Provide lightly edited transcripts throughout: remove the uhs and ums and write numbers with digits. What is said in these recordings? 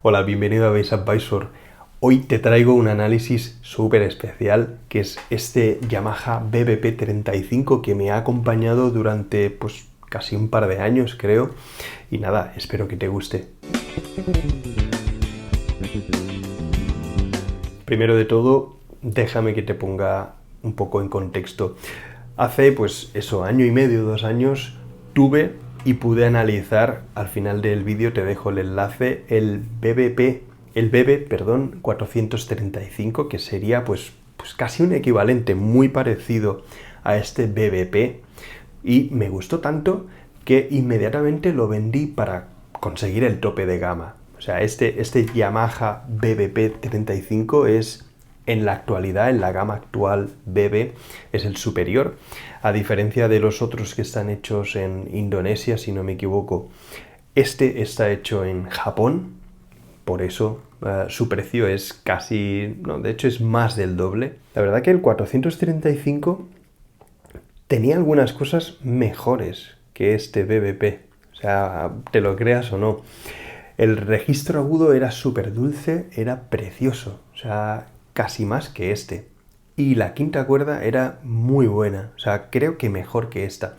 Hola, bienvenido a Base Advisor. Hoy te traigo un análisis súper especial que es este Yamaha BBP35 que me ha acompañado durante casi un par de años, creo. Y nada, espero que te guste. Primero de todo, déjame que te ponga un poco en contexto. Hace año y medio, 2 años, tuve y pude analizar, al final del vídeo te dejo el enlace, el BB 435, que sería casi un equivalente muy parecido a este BBP, y me gustó tanto que inmediatamente lo vendí para conseguir el tope de gama. O sea, este Yamaha BBP 35 es, en la actualidad, en la gama actual BB, es el superior, a diferencia de los otros que están hechos en Indonesia, si no me equivoco. Este está hecho en Japón, por eso su precio es casi, no, de hecho es más del doble. La verdad que el 435 tenía algunas cosas mejores que este BBP, o sea, te lo creas o no. El registro agudo era súper dulce, era precioso, o sea, casi más que este. Y la quinta cuerda era muy buena, o sea, creo que mejor que esta.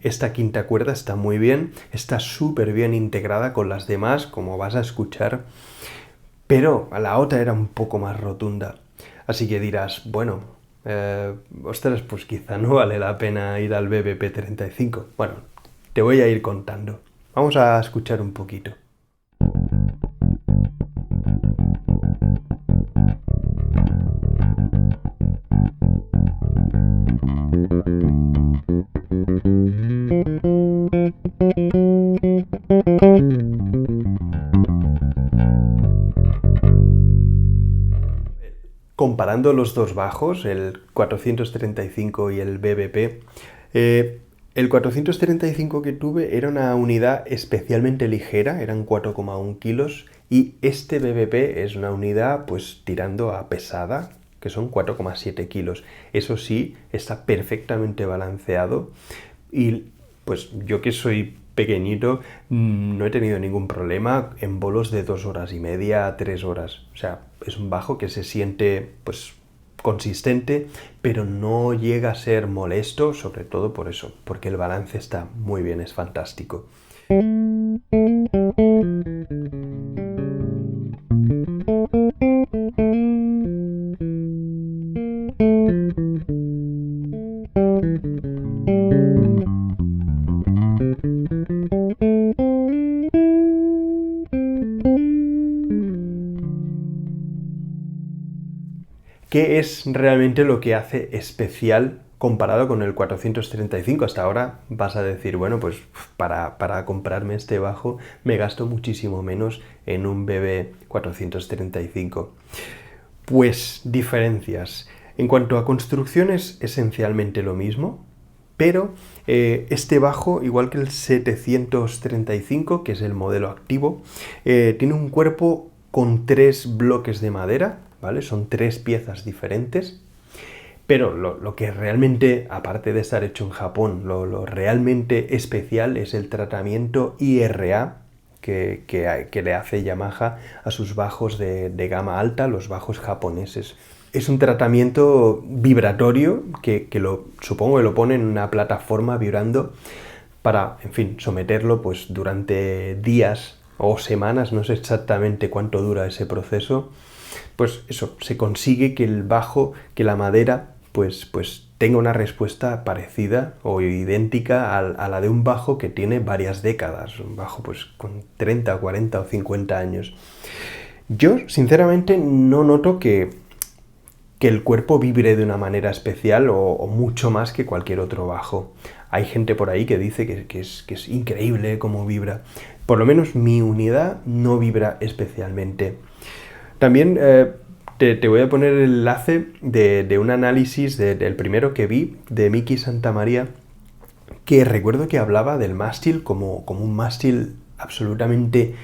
Esta quinta cuerda está muy bien, está súper bien integrada con las demás, como vas a escuchar, pero la otra era un poco más rotunda. Así que dirás, bueno, ostras, pues quizá no vale la pena ir al BBP 35. Bueno, te voy a ir contando. Vamos a escuchar un poquito. Comparando los dos bajos, el 435 y el BBP, el 435 que tuve era una unidad especialmente ligera, eran 4,1 kilos, y este BBP es una unidad tirando a pesada, que son 4,7 kilos. Eso sí, está perfectamente balanceado y yo, que soy pequeñito, no he tenido ningún problema en bolos de 2 horas y media a 3 horas. O sea, es un bajo que se siente consistente, pero no llega a ser molesto, sobre todo por eso, porque el balance está muy bien, es fantástico. ¿Qué es realmente lo que hace especial comparado con el 435? Hasta ahora vas a decir, bueno, pues para comprarme este bajo me gasto muchísimo menos en un BB 435. Pues diferencias. En cuanto a construcción es esencialmente lo mismo, pero este bajo, igual que el 735, que es el modelo activo, tiene un cuerpo con 3 bloques de madera, ¿vale? Son 3 piezas diferentes, pero lo que realmente, aparte de estar hecho en Japón, lo realmente especial es el tratamiento IRA que le hace Yamaha a sus bajos de gama alta, los bajos japoneses. Es un tratamiento vibratorio que supongo que lo pone en una plataforma vibrando para, en fin, someterlo durante días o semanas, no sé exactamente cuánto dura ese proceso. Pues eso, se consigue que el bajo, que la madera, tenga una respuesta parecida o idéntica a la de un bajo que tiene varias décadas, un bajo con 30, 40 o 50 años. Yo, sinceramente, no noto que el cuerpo vibre de una manera especial o mucho más que cualquier otro bajo. Hay gente por ahí que dice que es increíble cómo vibra. Por lo menos mi unidad no vibra especialmente. También te voy a poner el enlace de un análisis del primero que vi, de Miki Santamaría, que recuerdo que hablaba del mástil como un mástil absolutamente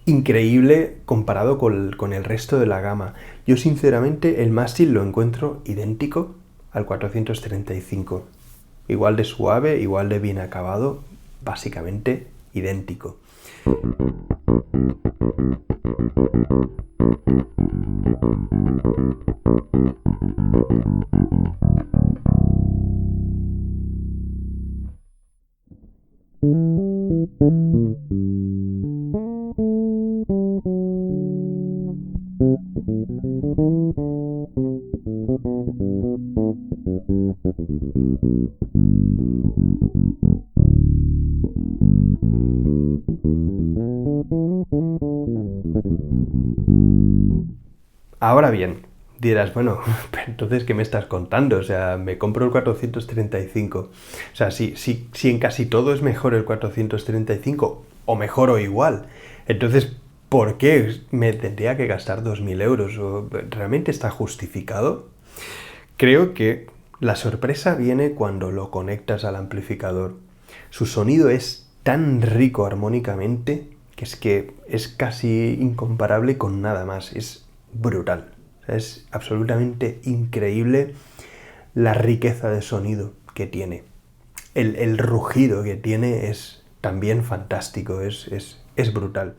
increíble comparado con el resto de la gama. Yo, sinceramente, el mástil lo encuentro idéntico al 435. Igual de suave, igual de bien acabado, básicamente idéntico. Ahora bien, dirás, bueno, pero entonces, ¿qué me estás contando? O sea, me compro el 435. O sea, si en casi todo es mejor el 435, o mejor o igual, entonces, ¿por qué me tendría que gastar 2.000 euros? ¿Realmente está justificado? Creo que la sorpresa viene cuando lo conectas al amplificador. Su sonido es tan rico armónicamente que es casi incomparable con nada más. Es brutal. O sea, es absolutamente increíble la riqueza de sonido que tiene. El rugido que tiene es también fantástico, es brutal.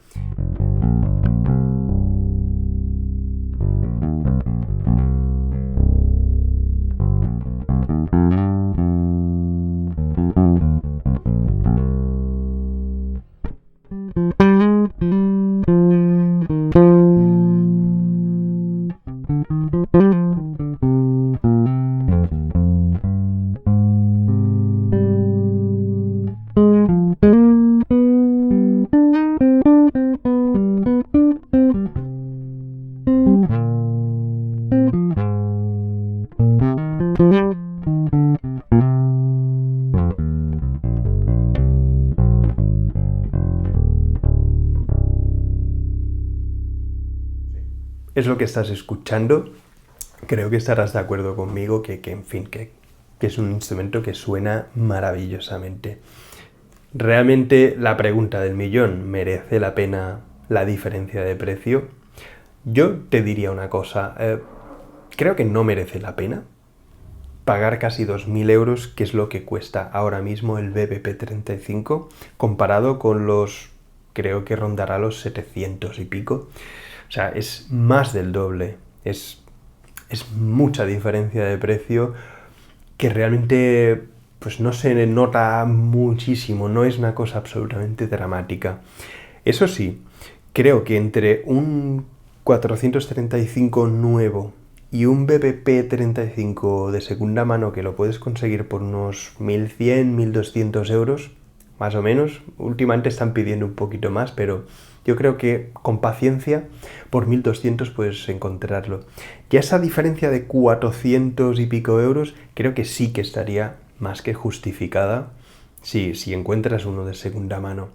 Es lo que estás escuchando. Creo que estarás de acuerdo conmigo en fin, que es un instrumento que suena maravillosamente. Realmente la pregunta del millón, ¿merece la pena la diferencia de precio? Yo te diría una cosa, creo que no merece la pena pagar casi 2.000 euros, que es lo que cuesta ahora mismo el BBP 35, comparado con creo que rondará los 700 y pico. O sea, es más del doble, es mucha diferencia de precio que realmente pues no se nota muchísimo, no es una cosa absolutamente dramática. Eso sí, creo que entre un 435 nuevo y un BBP 35 de segunda mano, que lo puedes conseguir por unos 1.100, 1.200 euros, más o menos. Últimamente están pidiendo un poquito más, pero yo creo que con paciencia por 1.200 puedes encontrarlo. Ya esa diferencia de 400 y pico euros creo que sí que estaría más que justificada si encuentras uno de segunda mano.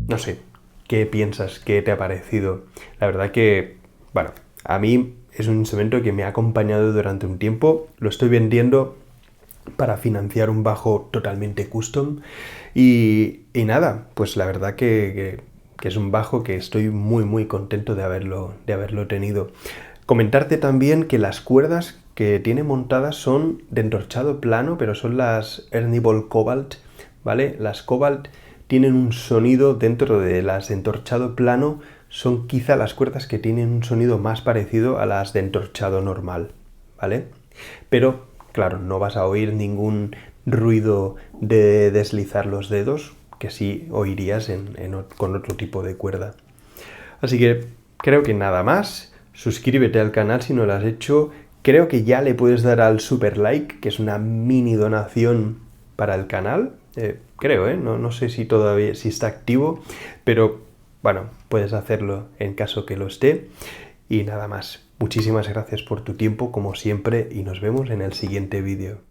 No sé, ¿qué piensas? ¿Qué te ha parecido? La verdad que, bueno, a mí es un instrumento que me ha acompañado durante un tiempo. Lo estoy vendiendo para financiar un bajo totalmente custom. Y nada, pues la verdad que es un bajo que estoy muy contento de haberlo tenido. Comentarte también que las cuerdas que tiene montadas son de entorchado plano, pero son las Ernie Ball Cobalt, ¿vale? Las Cobalt tienen un sonido dentro de las de entorchado plano, son quizá las cuerdas que tienen un sonido más parecido a las de entorchado normal, ¿vale? Pero, claro, no vas a oír ningún ruido de deslizar los dedos, que sí oirías con otro tipo de cuerda. Así que creo que nada más. Suscríbete al canal si no lo has hecho. Creo que ya le puedes dar al super like, que es una mini donación para el canal. creo, ¿eh? No sé si todavía si está activo, pero bueno, puedes hacerlo en caso que lo esté. Y nada más. Muchísimas gracias por tu tiempo, como siempre, y nos vemos en el siguiente vídeo.